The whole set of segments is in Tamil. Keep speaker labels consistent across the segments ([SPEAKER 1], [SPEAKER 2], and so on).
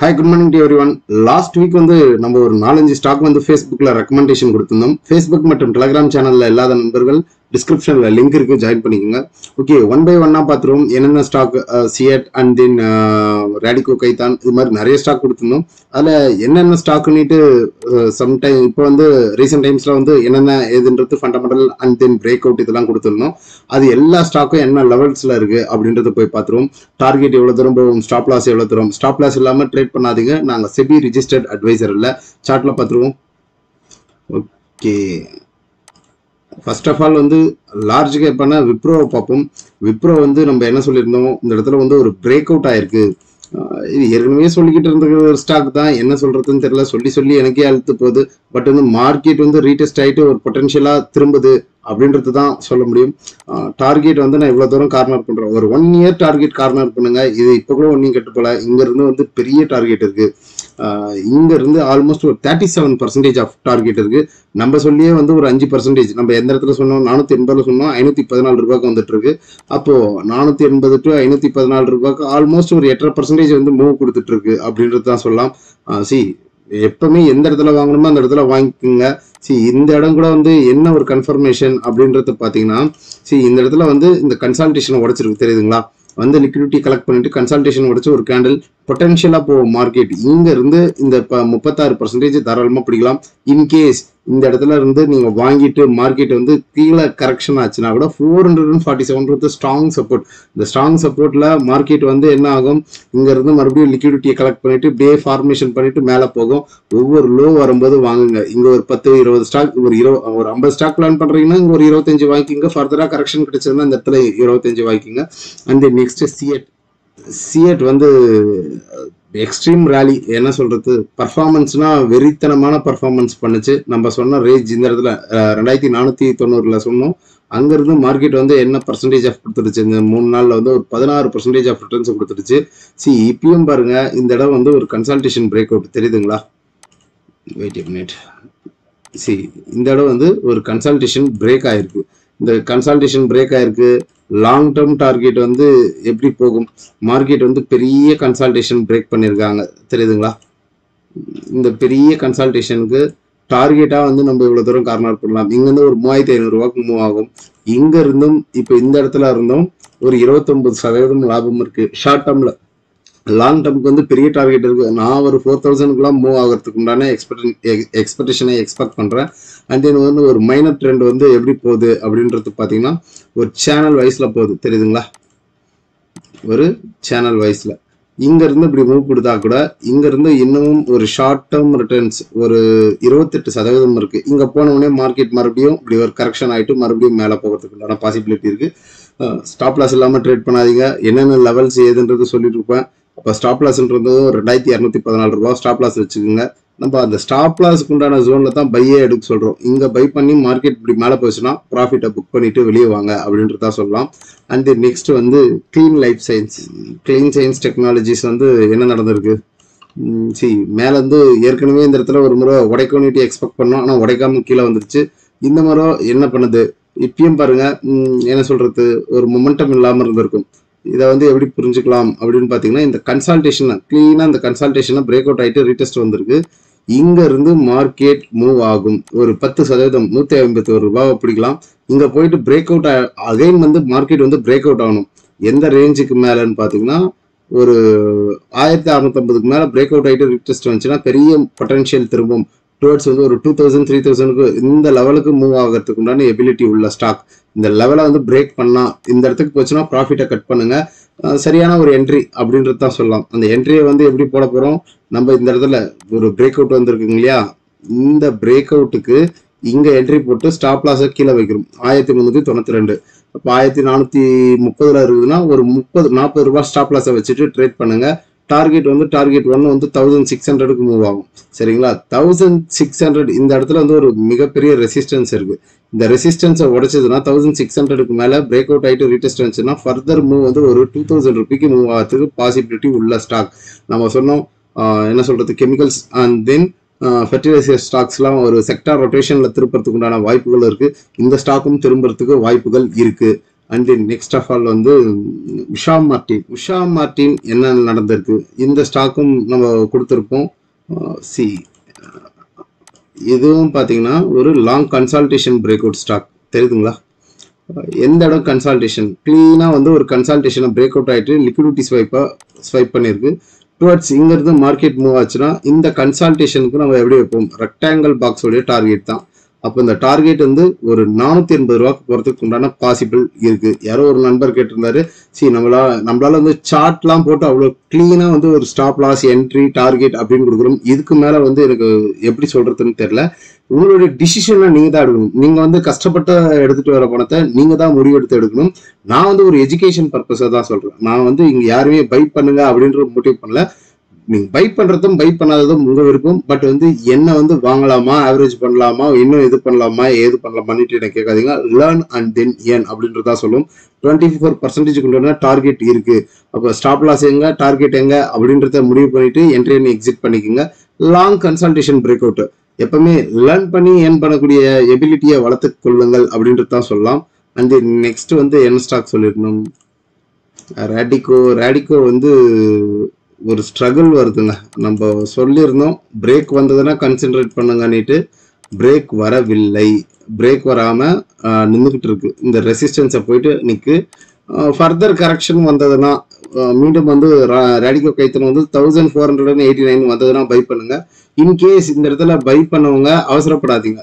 [SPEAKER 1] Hi, good morning to everyone. Last week நம்ம ஒரு 4-5 ஸ்டாக் Facebookல ரெக்கமெண்டேஷன் கொடுத்திருந்தோம். Facebook மற்றும் Telegram சேனல்ல இல்லாத நண்பர்கள் டிஸ்கிரிப்ஷன்ல லிங்க் இருக்கு, ஜாயின் பண்ணிக்கோங்க. ஓகே, ஒன் பை ஒன்னா பாத்துறோம். என்னென்ன stock CEAT and then Radico கைதான் இது மாதிரி நிறைய ஸ்டாக் கொடுத்திருந்தோம். அதுல என்னென்ன ஸ்டாக்னிட்டு சம்டைம் இப்போ ரீசெண்ட் டைம்ஸ்ல என்னென்ன ஏதுன்றது fundamental and then break out இதெல்லாம் கொடுத்திருந்தோம். அது எல்லா ஸ்டாக்கும் என்ன லெவல்ஸ்ல இருக்கு அப்படின்றத போய் பார்த்துருவோம். டார்கெட் எவ்வளவு தூரம் போகும், ஸ்டாப் லாஸ் எவ்வளவு தூரம். ஸ்டாப் லாஸ் இல்லாம ட்ரேட் பண்ணாதீங்க, நாங்க செபி ரிஜிஸ்டர்ட் அட்வைசர் இல்ல. சார்ட்ல பார்த்துருவோம். Okay, first of all large கேப்பான விப்ரோவை பார்ப்போம். விப்ரோ நம்ம என்ன சொல்லியிருந்தோம், இந்த இடத்துல ஒரு பிரேக் அவுட் ஆயிருக்கு. இது ஏற்கனவே சொல்லிக்கிட்டு இருந்த ஒரு ஸ்டாக் தான், என்ன சொல்றதுன்னு தெரியல. சொல்லி எனக்கே அழுத்து போகுது. பட் மார்க்கெட் ரீடெஸ்ட் ஆயிட்டு ஒரு பொட்டன்ஷியலா திரும்புது அப்படின்றது தான் சொல்ல முடியும். டார்கெட் நான் இவ்வளவு தூரம் கார்னர் பண்றேன். ஒரு 1 இயர் டார்கெட் கார்னர் பண்ணுங்க. இது இப்ப கூட ஒன்னும் கெட்டு போல. இங்க இருந்து பெரிய டார்கெட் இருக்கு. இங்க இருந்து ஆல்மோஸ்ட் ஒரு 37% ஆஃப் டார்கெட் இருக்கு. நம்ம சொல்லியே ஒரு 5%. நம்ம எந்த இடத்துல சொன்னோம், 480 சொன்னோம், 514 ரூபாய்க்கு வந்துட்டு இருக்கு. அப்போ 480 டு 514 ரூபாய்க்கு ஆல்மோஸ்ட் ஒரு 8% மூவ் கொடுத்துட்டு இருக்கு அப்படின்றது தான் சொல்லலாம். எப்பவுமே எந்த இடத்துல வாங்கணுமோ அந்த இடத்துல வாங்கிக்கோங்க. இந்த இடம் கூட என்ன ஒரு கன்ஃபர்மேஷன் அப்படின்றது பாத்தீங்கன்னா, இந்த இடத்துல இந்த கன்சல்டேஷன் உடைச்சிருக்கு, தெரியுதுங்களா? லிக்விடிட்டி கலெக்ட் பண்ணிட்டு கன்சல்டேஷன் உடைச்சு ஒரு கேண்டில் பொட்டன்ஷியலா போகும் மார்க்கெட். இங்க இருந்து இந்த 36% தாராளமா பிடிக்கலாம். இன்கேஸ் இந்த இடத்துல இருந்து நீங்க வாங்கிட்டு மார்க்கெட் கீழே கரெக்ஷன் ஆச்சுன்னா கூட 447 ஸ்ட்ராங் சப்போர்ட். இந்த ஸ்ட்ராங் சப்போர்ட்ல மார்க்கெட் என்ன ஆகும், இங்க இருந்து மறுபடியும் லிக்விடிட்டியை கலெக்ட் பண்ணிட்டு டே ஃபார்மேஷன் பண்ணிட்டு மேல போகும். ஒவ்வொரு லோ வரும்போது வாங்குங்க. இங்க ஒரு 10-20 ஸ்டாக், ஒரு 50 ஸ்டாக் பிளான் பண்றீங்கன்னா இங்க ஒரு 25 வாங்கிக்கிங்க. ஃபர்தரா கரெக்ஷன் கிடைச்சதுன்னா இந்த இடத்துல 25 வாங்கிக்கிங்க. And next CEAT extreme rally, என்ன சொல்றது, பர்ஃபார்மன்ஸ்னா வெறித்தனமான பர்ஃபார்மன்ஸ் பண்ணுச்சு. நம்ம சொன்ன ரேஞ்ச் இந்த இடத்துல 2490 சொன்னோம். அங்கிருந்து மார்க்கெட் என்ன பர்சன்டேஜ் ஆஃப் கொடுத்துருச்சு, இந்த 3 நாள்ல ஒரு 16% ஆஃப் ரிட்டர்ன்ஸ் கொடுத்துருச்சு. இப்பயும் பாருங்க, இந்த இடம் ஒரு கன்சல்டேஷன் பிரேக் அவுட், தெரியுதுங்களா? Wait a minute. இந்த இடம் ஒரு கன்சல்டேஷன் பிரேக் ஆயிருக்கு. இந்த கன்சல்டேஷன் பிரேக் ஆயிருக்கு. லாங் டேர்ம் டார்கெட் எப்படி போகும், மார்க்கெட் பெரிய கன்சல்டேஷன் பிரேக் பண்ணிருக்காங்க, தெரியுதுங்களா? இந்த பெரிய கன்சல்டேஷனுக்கு டார்கெட்டா நம்ம இவ்வளவு தூரம் கார்னர் பண்ணலாம். இங்க இருந்து ஒரு 3500 ரூபாய்க்கு மூவ் ஆகும். இங்க இருந்தும் இப்ப இந்த இடத்துல இருந்தும் ஒரு 29% லாபம் இருக்கு ஷார்ட் டேர்ம்ல. லாங் டேர்முக்கு பெரிய டார்கெட் இருக்கு. நான் ஒரு 4000 மூவ் ஆகிறதுக்கு உண்டான எக்ஸ்பெக்டேஷனை எக்ஸ்பெக்ட் பண்றேன். அண்ட் தென் ஒரு மைனர் ட்ரெண்ட் எப்படி போகுது அப்படின்றது பாத்தீங்கன்னா ஒரு சேனல் வைஸ்ல போகுது, தெரியுதுங்களா? ஒரு சேனல் வைஸ்ல இங்க இருந்து இப்படி மூவ் கொடுத்தா கூட இங்க இருந்து இன்னமும் ஒரு ஷார்ட் டேர்ம் ரிட்டர்ன்ஸ் ஒரு 28% இருக்கு. இங்க போன உடனே மார்க்கெட் மறுபடியும் இப்படி ஒரு கரெக்ஷன் ஆயிட்டு மறுபடியும் மேல போகிறதுக்கு உண்டான பாசிபிலிட்டி இருக்கு. ஸ்டாப் லாஸ் இல்லாம ட்ரேட் பண்ணாதீங்க. என்னென்ன லெவல்ஸ் ஏதுன்றது சொல்லிட்டு இருப்பேன். அப்போ ஸ்டாப் லாஸ்ன்றது 2214 ரூபாய் ஸ்டாப் லாஸ் வச்சுக்கோங்க. நம்ம அந்த ஸ்டாப் லாஸ்க்கு உண்டான ஜோன்ல தான் பையே எடுக்க சொல்றோம். இங்க பை பண்ணி மார்க்கெட் இப்படி மேல போச்சுன்னா ப்ராஃபிட்டை புக் பண்ணிட்டு வெளியே வாங்க அப்படின்றதா சொல்லலாம். And next clean science technologies என்ன நடந்திருக்கு, மேல ஏற்கனவே இந்த இடத்துல ஒரு முறை உடைக்கணுட்டு எக்ஸ்பெக்ட் பண்ணோம், ஆனா உடைக்காம கீழே வந்துருச்சு. இந்த முறை என்ன பண்ணுது, இப்பயும் பாருங்க, என்ன சொல்றது, ஒரு மொமெண்டம் இல்லாம இருந்திருக்கும். இதை எப்படி புரிஞ்சுக்கலாம் அப்படின்னு பாத்தீங்கன்னா, இந்த கன்சல்டேஷன் கிளீனா இந்த கன்சல்டேஷன் பிரேக் அவுட் ஆயிட்டு ரீடெஸ்ட் வந்திருக்கு. இங்க இருந்து மார்க்கெட் மூவ் ஆகும். ஒரு 10% 151 ரூபாய் பிடிக்கலாம். இங்க போயிட்டு break out again market break out ஆகணும். எந்த ரேஞ்சுக்கு மேலன்னு பாத்தீங்கன்னா ஒரு 1650க்கு மேல பிரேக் அவுட் ஆயிட்டு ரீடெஸ்ட் வந்துச்சுன்னா பெரிய பொட்டன்ஷியல் திரும்பும் டுவர்ட்ஸ் ஒரு 2000 3000க்கு இந்த லெவலுக்கு மூவ் ஆகிறதுக்கு உண்டான எபிலிட்டி உள்ள ஸ்டாக். இந்த லெவலை பிரேக் பண்ணா இந்த இடத்துக்கு போச்சுன்னா ப்ராஃபிட்டை கட் பண்ணுங்க. சரியான ஒரு என்ட்ரி அப்படின்றது தான் சொல்லலாம். அந்த என்ட்ரியை எப்படி போட போறோம், நம்ம இந்த இடத்துல ஒரு பிரேக் அவுட் வந்திருக்குங்க இல்லையா, இந்த பிரேக் அவுட்டுக்கு இங்க என்ட்ரி போட்டு ஸ்டாப் லாஸை கீழே வைக்கிறோம் 1392. அப்போ 1430 இருக்குதுன்னா ஒரு 40 ரூபாய் ஸ்டாப் லாஸை வச்சுட்டு ட்ரேட் பண்ணுங்க. டார்கெட் டார்கெட் 1 1600க்கு மூவ் ஆகும், சரிங்களா? 1600 இந்த இடத்துல ஒரு மிகப்பெரிய ரெசிஸ்டன்ஸ் இருக்கு. இந்த ரெசிஸ்டன்ஸை உடைச்சதுன்னா 1600க்கு மேல பிரேக் அவுட் ஆயிட்டு ரீடெஸ்ட் வந்துச்சுன்னா ஃபர்தர் மூவ் ஒரு 2000 ரூபாய்க்கு மூவ் ஆகிறதுக்கு பாசிபிலிட்டி உள்ள ஸ்டாக். நம்ம சொன்னோம், என்ன சொல்றது, கெமிக்கல்ஸ் அண்ட் தென் ஃபெர்டிலைசர் ஸ்டாக்ஸ்லாம் ஒரு செக்டார் ரொட்டேஷன்ல திருப்பறதுக்கு உண்டான வாய்ப்புகள் இருக்கு. இந்த ஸ்டாக்கும் திரும்புறதுக்கு வாய்ப்புகள் இருக்கு. And then next of all வந்து உஷா மார்டின் என்ன நடந்திருக்கு, இந்த ஸ்டாக்கும் நம்ம கொடுத்துருப்போம். சி இதுவும் பார்த்தீங்கன்னா ஒரு long consultation break out stock தெரியுதுங்களா. எந்த இடம் கன்சால்டேஷன் கிளீனாக வந்து ஒரு கன்சால்டேஷனை பிரேக் அவுட் ஆகிட்டு லிக்விடிட்டி ஸ்வைப் பண்ணியிருக்கு. டுவர்ட்ஸ் இங்கிருந்து மார்க்கெட் மூவ் ஆச்சுன்னா இந்த கன்சால்டேஷனுக்கு நம்ம எப்படி வைப்போம், ரெக்டாங்கிள் பாக்ஸோடைய டார்கெட் தான். அப்போ இந்த டார்கெட் வந்து ஒரு 480 ரூபாய்க்கு போகிறதுக்கு உண்டான பாசிபிள் இருக்கு. யாரோ ஒரு நண்பர் கேட்டிருந்தாரு, நம்மளால வந்து சார்ட்லாம் போட்டு அவ்வளோ கிளீனாக வந்து ஒரு ஸ்டாப் லாஸ் என்ட்ரி டார்கெட் அப்படின்னு கொடுக்குறோம். இதுக்கு மேலே வந்து எனக்கு எப்படி சொல்றதுன்னு தெரியல. உங்களுடைய டிசிஷனை நீங்க தான் எடுக்கணும். நீங்க வந்து கஷ்டப்பட்டு எடுத்துட்டு வர பணத்தை நீங்க தான் முடிவெடுத்து எடுக்கணும். நான் வந்து ஒரு எஜுகேஷன் பர்பஸை தான் சொல்றேன். நான் வந்து இங்க யாருமே பை பண்ணுங்க அப்படின்ற மோட்டிவ் பண்ணல. நீங்க பை பண்றதும் பை பண்ணாததும் உங்க விருப்பம். பட் வந்து என்ன வந்து வாங்கலாமா, ஆவரேஜ் பண்ணலாமா, இன்னும் இது பண்ணலாமா, ஏது பண்ணலாமான்னு எனக்கு கேட்காதீங்க. லேர்ன் அண்ட் தென் ஏர்ன் அப்படின்றதா சொல்லும். 24% டார்கெட் இருக்கு. அப்போ ஸ்டாப் லாஸ் எங்க, டார்கெட் எங்க அப்படின்றத முடிவு பண்ணிட்டு என்ட்ரி எக்ஸிட் பண்ணிக்கோங்க. லாங் கன்சல்டேஷன் பிரேக் அவுட் எப்பவுமே லேர்ன் பண்ணி ஏர்ன் பண்ணக்கூடிய எபிலிட்டியை வளர்த்து கொள்ளுங்கள் அப்படின்றது தான் சொல்லலாம். அண்ட் நெக்ஸ்ட் வந்து என்ன ஸ்டாக் சொல்லிடணும், ரேடிகோ வந்து ஒரு ஸ்ட்ரகிள் வருதுங்க. நம்ம சொல்லியிருந்தோம் பிரேக் வந்ததுன்னா கன்சென்ட்ரேட் பண்ணுங்கன்னுட்டு. பிரேக் வரவில்லை. பிரேக் வராமல் நின்றுக்கிட்டு இருக்கு. இந்த ரெசிஸ்டன்ஸை போயிட்டு நிற்கு. ஃபர்தர் கரெக்ஷன் வந்ததுன்னா மீண்டும் வந்து ரேடிகோ கைத்தனம் வந்து 1489 வந்ததுன்னா பை பண்ணுங்க. இன்கேஸ் இந்த இடத்துல பை பண்ணவங்க அவசரப்படாதீங்க,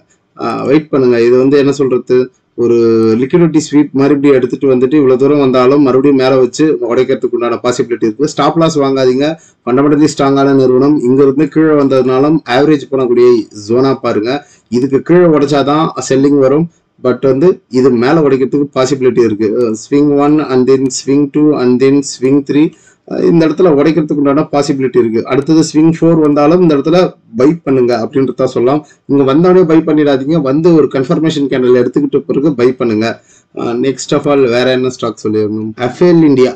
[SPEAKER 1] வெயிட் பண்ணுங்க. இது வந்து என்ன சொல்றது, ஒரு லிக்விடிட்டி ஸ்வீப் மறுபடியும் எடுத்துட்டு வந்துட்டு இவ்வளவு தூரம் வந்தாலும் மறுபடியும் மேல வச்சு உடைக்கிறதுக்கு உண்டான பாசிபிலிட்டி இருக்கு. ஸ்டாப் லாஸ் வாங்காதீங்க. ஃபண்டமெண்டலி ஸ்ட்ராங்கான நிறுவனம். இங்க இருந்து கீழே வந்ததுனாலும் ஆவரேஜ் பண்ணக்கூடிய ஜோனா பாருங்க. இதுக்கு கீழே உடைச்சாதான் செல்லிங் வரும். பட் வந்து இது மேல உடைக்கிறதுக்கு பாசிபிலிட்டி இருக்கு. Swing 1 and then swing 2 and then swing 3 இந்த இடத்துல உடைக்கிறதுக்கு உண்டான பாசிபிலிட்டி இருக்கு. அடுத்தது ஸ்விங் 4 வந்தாலும் இந்த இடத்துல பை பண்ணுங்க அப்படின்றத சொல்லலாம். இங்க வந்தோடனே பை பண்ணிடாதீங்க. வந்து ஒரு கன்ஃபர்மேஷன் கேண்டில் எடுத்துக்கிட்ட பிறகு பை பண்ணுங்க. நெக்ஸ்ட் ஆஃப் ஆல் வேற என்ன ஸ்டாக் சொல்லிடணும், அஃபேல் இந்தியா.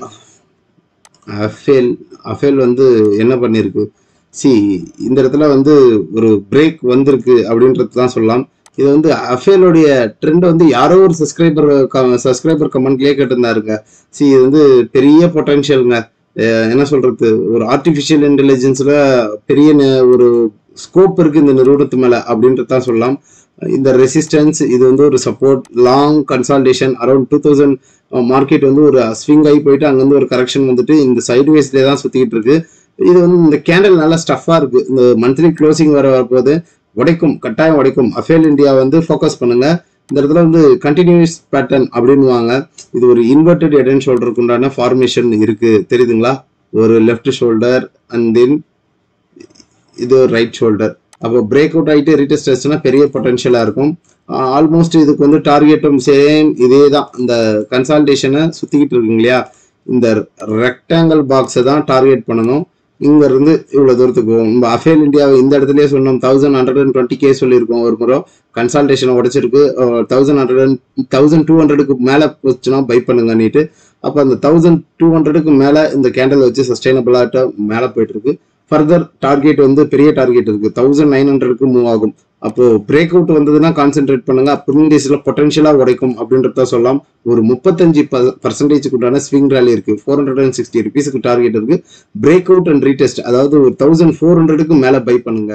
[SPEAKER 1] அஃபேல் வந்து என்ன பண்ணிருக்கு, இந்த இடத்துல வந்து ஒரு பிரேக் வந்திருக்கு அப்படின்றது தான் சொல்லலாம். இது வந்து அஃபேலோடைய ட்ரெண்ட் வந்து யாரோ ஒரு சப்ஸ்கிரைபர் கமெண்ட்லயே கேட்டிருந்தாருங்க. இது வந்து பெரிய பொட்டன்ஷியலுங்க. என்ன சொல்றது, ஒரு ஆர்டிஃபிஷியல் இன்டெலிஜென்ஸ்ல பெரிய ஒரு ஸ்கோப் இருக்கு இந்த நிறுவனத்து மேல அப்படின்றதான் சொல்லலாம். இந்த ரெசிஸ்டன்ஸ் இது வந்து ஒரு support. Long consolidation around 2000 market வந்து ஒரு ஸ்விங் ஆகி போயிட்டு அங்கிருந்து ஒரு கரெக்ஷன் வந்துட்டு இந்த சைடு வேஸ்லேயே தான் சுத்திக்கிட்டு இருக்கு. இது வந்து இந்த கேண்டில் நல்லா ஸ்டஃபா இருக்கு. இந்த மந்த்லி க்ளோசிங் வரப்போது உடைக்கும், கட்டாயம் உடைக்கும். அஃபேல் இந்தியா வந்து ஃபோக்கஸ் பண்ணுங்க. இந்த இடத்துல வந்து கண்டினியூஸ் பேட்டர்ன் அப்படின்னுவாங்க. இது ஒரு இன்வெர்டட் ஹெட் அண்ட் ஷோல்டருக்கு உண்டான ஃபார்மேஷன் இருக்கு தெரியுதுங்களா. ஒரு லெஃப்ட் ஷோல்டர் அண்ட் தென் இது ஒரு ரைட் ஷோல்டர். அப்போ பிரேக் அவுட் ஆகிட்டு ரீடெஸ்ட் ஆச்சுன்னா பெரிய பொட்டன்ஷியலா இருக்கும். ஆல்மோஸ்ட் இதுக்கு வந்து டார்கெட்டும் சேம் இதே தான். இந்த கன்சால்டேஷனை சுத்திக்கிட்டு இருக்குங்க இல்லையா, இந்த ரெக்டாங்கிள் பாக்ஸை தான் டார்கெட் பண்ணணும். இங்க இருந்து இவ்வளவு தூரத்துக்கு போகும். நம்ம அஃபேல் இந்தியாவை இந்த இடத்துலயே சொன்னோம். 1120K சொல்லியிருக்கோம். ஒரு முறை கன்சல்டேஷனை உடைச்சிருக்கு. 1200க்கு மேல போச்சுன்னா பை பண்ணுங்கன்னுட்டு. அப்ப அந்த 1200க்கு மேல இந்த கேண்டில் வச்சு சஸ்டைனபிளாட்ட மேல போயிட்டு இருக்கு. ஃபர்தர் டார்கெட் வந்து பெரிய டார்கெட் இருக்கு. 1900க்கு மூவ் ஆகும். அப்போ பிரேக் அவுட் வந்ததுன்னா கான்சென்ட்ரேட் பண்ணுங்க. அப்கமிங் டேஸ்ல பொட்டன்ஷியலா உடைக்கும் அப்படின்றத சொல்லலாம். ஒரு 35% உண்டான ஸ்விங் ரேலி இருக்கு. 460 ருபீஸ்க்கு டார்கெட் இருக்கு. பிரேக் அவுட் அண்ட் ரீடெஸ்ட், அதாவது ஒரு 1400க்கு மேல பை பண்ணுங்க.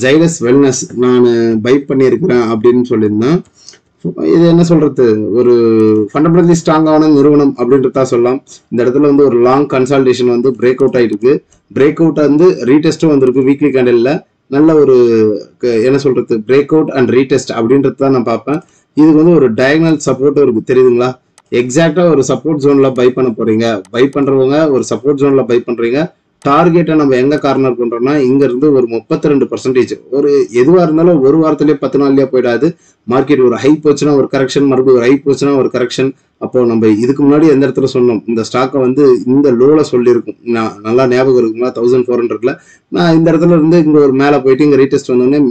[SPEAKER 1] ஜைடஸ் வெல்னஸ் நான் பை பண்ணியிருக்கிறேன் அப்படின்னு சொல்லியிருந்தேன். இது என்ன சொல்றது, ஒரு ஃபண்டமெண்டலி ஸ்ட்ராங்கான நிறுவனம் அப்படின்றதா சொல்லலாம். இந்த இடத்துல வந்து ஒரு லாங் கன்சல்டேஷன் வந்து பிரேக் அவுட் ஆயிருக்கு. பிரேக் அவுட் வந்து ரீடெஸ்டும் வந்திருக்கு. வீக்லி கேண்டில்ல நல்ல ஒரு என்ன சொல்றது, பிரேக் அவுட் அண்ட் ரீடெஸ்ட் அப்படின்றது தான் நான் பார்ப்பேன். இதுக்கு வந்து ஒரு டயகனல் சப்போர்ட்டும் இருக்கு தெரியுதுங்களா. எக்ஸாக்டா ஒரு சப்போர்ட் ஜோன்ல பை பண்ண போறீங்க. பை பண்றவங்க ஒரு சப்போர்ட் ஜோன்ல பை பண்றீங்க. டார்கெட்டை நம்ம எங்க கார்னர் பண்றோம்னா இங்க இருந்து ஒரு 32%. ஒரு எதுவா இருந்தாலும் ஒரு வாரத்திலேயே 10 நாள்லயே போயிடாது. மார்க்கெட் ஒரு ஹை போச்சுன்னா ஒரு கரெக்ஷன், மறுபடியும் ஒரு ஹை போச்சுன்னா ஒரு கரெக்ஷன். அப்போ நம்ம இதுக்கு முன்னாடி எந்த இடத்துல சொன்னோம், இந்த ஸ்டாக்கை வந்து இந்த லோல சொல்லியிருக்கும். நல்லா ஞாபகம் இருக்குங்களா, 1400ல நான் இந்த இடத்துல இருந்து இங்க ஒரு மேல போயிட்டு இங்க ரீடெஸ்ட் வந்தோடனே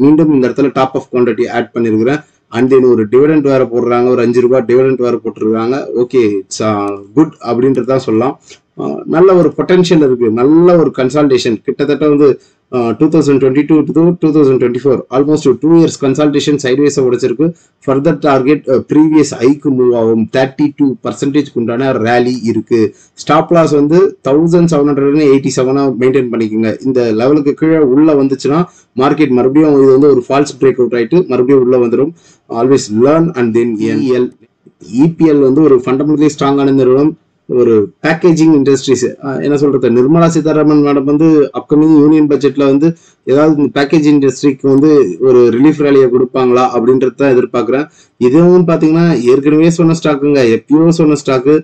[SPEAKER 1] மீண்டும் இந்த இடத்துல டாப் ஆஃப் குவான்டிட்டி ஆட் பண்ணிருக்கிறேன். அண்ட் தென் ஒரு டிவிடெண்ட் வேற போடுறாங்க, ஒரு 5 ரூபாய் டிவிடெண்ட் வேற போட்டுருக்காங்க. ஓகே, இட்ஸ் குட் அப்படின்றதான் சொல்லலாம். நல்ல ஒரு பொட்டன்ஷியல் இருக்கு. நல்ல ஒரு கன்சல்டேஷன் கிட்டத்தட்ட வந்து 2022 to 2024 almost 2 years consultation sideways உடைச்சிருக்கு. further target previous hike move ஆகும். 32% உண்டான ரேலி இருக்கு. ஸ்டாப் லாஸ் வந்து 1787 மெயின்டைன் பண்ணிக்கோங்க. இந்த லெவலுக்கு கீழே உள்ள வந்துச்சுன்னா மார்க்கெட் மறுபடியும் இது வந்து ஒரு ஃபால்ஸ் பிரேக் அவுட் ஆயிட்டு மறுபடியும் உள்ள வந்துடும். Always learn and then EPL வந்து ஒரு ஃபண்டமெண்டலி ஸ்ட்ராங்கான நிறுவனம். ஒரு பேக்கேஜிங் இண்டஸ்ட்ரீஸ் என்ன சொல்றது, நிர்மலா சீதாராமன் மேடம் வந்து அப்கமிங் யூனியன் பட்ஜெட்ல வந்து ஏதாவது இந்த பேக்கேஜ் இண்டஸ்ட்ரிக்கு வந்து ஒரு ரிலீஃப் ரேலியை கொடுப்பாங்களா அப்படின்றத எதிர்பார்க்கிறேன். இதுவும் பாத்தீங்கன்னா ஏற்கனவே சொன்ன ஸ்டாக்குங்க, எப்பயோ சொன்ன ஸ்டாக்கு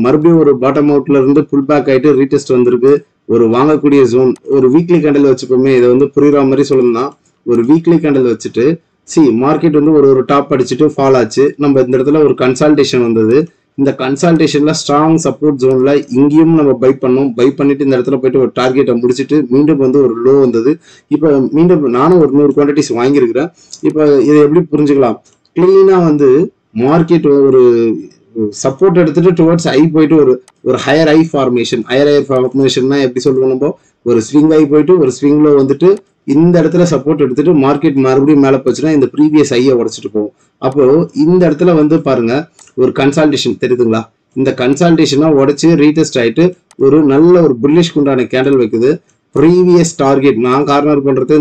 [SPEAKER 1] மறுபடியும் ஒரு பாட்டம் அவுட்ல இருந்து புல் பேக் ஆயிட்டு ரீடெஸ்ட் வந்திருக்கு. ஒரு வாங்கக்கூடிய ஜோன் ஒரு வீக்லி கேண்டல் வச்சுப்போமே, இதை வந்து புரியுற மாதிரி சொல்லணும்னா ஒரு வீக்லி கேண்டல் வச்சுட்டு மார்க்கெட் வந்து ஒரு டாப் அடிச்சுட்டு ஃபால் ஆச்சு. நம்ம இந்த இடத்துல ஒரு கன்சல்டேஷன் வந்தது. இந்த கன்சல்டேஷன்ல ஸ்ட்ராங் சப்போர்ட் ஜோன்ல இங்கேயும் நம்ம பை பண்ணோம். பை பண்ணிட்டு இந்த இடத்துல போயிட்டு ஒரு டார்கெட்டை முடிச்சுட்டு மீண்டும் வந்து ஒரு லோ வந்தது. இப்போ மீண்டும் நானும் ஒரு 100 குவான்டிட்டிஸ் வாங்கியிருக்கிறேன். இப்போ இதை எப்படி புரிஞ்சுக்கலாம், கிளீனா வந்து மார்க்கெட் ஒரு சப்போர்ட் எடுத்துட்டு டுவர்ட்ஸ் ஐ போயிட்டு ஒரு ஹையர் ஐ ஃபார்மேஷன்னா எப்படி சொல்லுவோம், நம்ம ஒரு ஸ்விங் ஐ போயிட்டு ஒரு ஸ்விங்ல வந்துட்டு இந்த இடத்துல சப்போர்ட் எடுத்துட்டு மார்க்கெட் மறுபடியும் மேலே போச்சுன்னா இந்த ப்ரீவியஸ் ஐயை உடைச்சிட்டு போகும். அப்போ இந்த இடத்துல வந்து பாருங்க ஒரு கன்சல்டேஷன் தெரியுதுங்களா, இந்த கன்சல்டேஷனா உடைச்சு ரீடெஸ்ட் ஆயிட்டு ஒரு நல்ல ஒரு புல்லிஷ்க்கு உண்டான கேண்டல் வைக்குது. ப்ரீவியஸ் டார்கெட் நான் கார்னர் பண்றது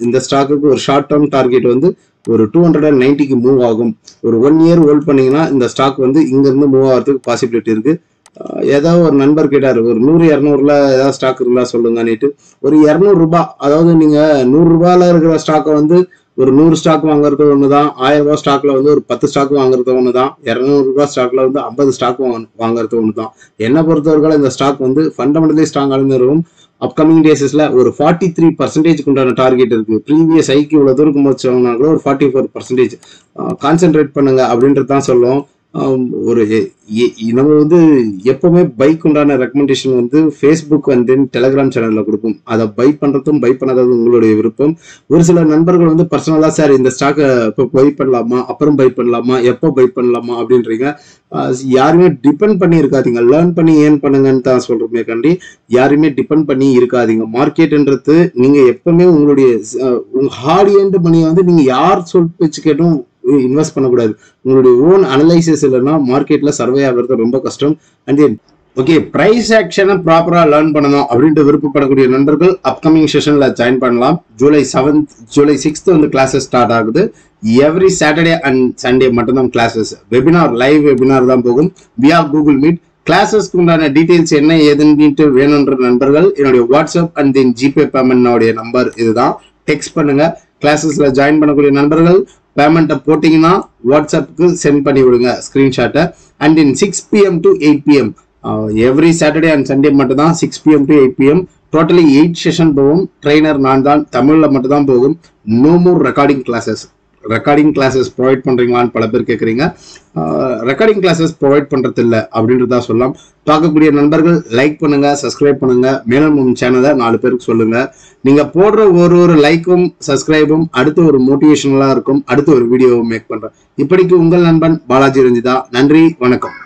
[SPEAKER 1] இந்த ஸ்டாக்குக்கு ஒரு ஷார்ட் டேர்ம் டார்கெட் வந்து ஒரு 290க்கு மூவ் ஆகும். ஒரு 1 இயர் ஹோல்ட் பண்ணீங்கன்னா இந்த ஸ்டாக் வந்து இங்க இருந்து மூவ் ஆகிறதுக்கு பாசிபிலிட்டி இருக்கு. ஏதாவது ஒரு நண்பர் கேட்டாரு ஒரு 100-200ல ஏதாவது ஸ்டாக் இருந்தா சொல்லுங்கன்னுட்டு, ஒரு 200 ரூபாய், அதாவது நீங்க 100 ரூபாயில இருக்கிற ஸ்டாக்கை வந்து ஒரு 100 ஸ்டாக் வாங்குறது ஒண்ணுதான், 1000 ரூபாய் ஸ்டாக்ல வந்து ஒரு 10 ஸ்டாக் வாங்குறது ஒண்ணுதான், 200 ரூபாய் ஸ்டாக்ல வந்து 50 ஸ்டாக் வாங்குறது ஒண்ணுதான். என்ன பொறுத்தவரை இந்த ஸ்டாக் வந்து ஃபண்டமெண்டலி ஸ்ட்ராங்கான நிறுவனம். அப்கமிங் டேஸஸ்ல ஒரு 43% உண்டான டார்கெட் இருக்கு. ப்ரீவியஸ் ஐக்கு இவ்வளவு தூரம் வச்சவங்கன்னா கூட ஒரு 44% கான்சென்ட்ரேட் பண்ணுங்க அப்படின்றது தான் சொல்லுவோம். ஒரு நம்ம வந்து எப்பவுமே பைக் உண்டான ரெக்கமெண்டேஷன் வந்து ஃபேஸ்புக் அண்ட் தென் டெலிகிராம் சேனல்ல கொடுப்போம். அதை பை பண்றதும் பை பண்ணாததும் உங்களுடைய விருப்பம். ஒரு சில நண்பர்கள் வந்து பர்சனலா சார் இந்த ஸ்டாக்கை இப்போ பை பண்ணலாமா, அப்புறம் பை பண்ணலாமா, எப்போ பை பண்ணலாமா அப்படின்றீங்க. யாருமே டிபெண்ட் பண்ணி இருக்காதீங்க, லேர்ன் பண்ணி ஏன் பண்ணுங்கன்னு தான் சொல்றோமே கண்டி, யாருமே டிபெண்ட் பண்ணி இருக்காதீங்க. மார்க்கெட்ன்றது நீங்க எப்பவுமே உங்களுடைய ஹார்ட் ஏர்ன்ட் மணியை வந்து நீங்க யார் சொல் பேச்சு கேட்டும் இன்வெஸ்ட் பண்ணக்கூடாது. உங்களுடைய ஓன் அனலைசிஸ் இல்லைன்னா மார்க்கெட்ல சர்வே ஆகிறது ரொம்ப கஷ்டம். அண்ட் ஓகே, பிரைஸ் ஆக்ஷனை ப்ராப்பரா லேர்ன் பண்ணணும் அப்படின்ட்டு விருப்பப்படக்கூடிய நண்பர்கள் அப்கமிங் செஷன்ல ஜாயின் பண்ணலாம். ஜூலை 6th வந்து கிளாஸஸ் ஸ்டார்ட் ஆகுது. எவ்ரி சாட்டர்டே அண்ட் சண்டே மட்டும்தான் கிளாஸஸ். வெபினார் லைவ் வெபினார் தான் போகும் வியா கூகுள் மீட். கிளாஸஸ்க்கு உண்டான டீடைல்ஸ் என்ன ஏதுன்னு வேணுன்ற நண்பர்கள் என்னுடைய WhatsApp and then GPay payment number இதுதான், டெக்ஸ்ட் பண்ணுங்க. கிளாஸஸ்ல ஜாயின் பண்ணக்கூடிய நண்பர்கள் பேமெண்ட்டை போட்டிங்கன்னா வாட்ஸ்அப்புக்கு சென்ட் பண்ணி விடுங்க ஸ்க்ரீன்ஷாட்டை. And in 6 PM to 8 PM every Saturday and Sunday மட்டும் தான் 6 PM to 8 PM. Totally 8 session போகும். ட்ரெயினர் நான் தான், தமிழ்ல மட்டும் தான் போகும். No more recording classes. Recording classes provide பண்றீங்களான்னு பல பேர் கேட்குறீங்க. ரெக்கார்டிங் கிளாஸஸ் ப்ரொவைட் பண்றது இல்லை அப்படின்றதா சொல்லலாம். பார்க்கக்கூடிய நண்பர்கள் லைக் பண்ணுங்க, சப்ஸ்கிரைப் பண்ணுங்க, மேலும் சேனலை 4 பேருக்கு சொல்லுங்க. நீங்க போடுற ஒரு லைக்கும் சப்ஸ்கிரைபும் அடுத்து ஒரு மோட்டிவேஷனலா இருக்கும். அடுத்து ஒரு வீடியோவை மேக் பண்றேன். இப்படிக்கு உங்கள் நண்பன் பாலாஜி ரஞ்சிதா. நன்றி, வணக்கம்.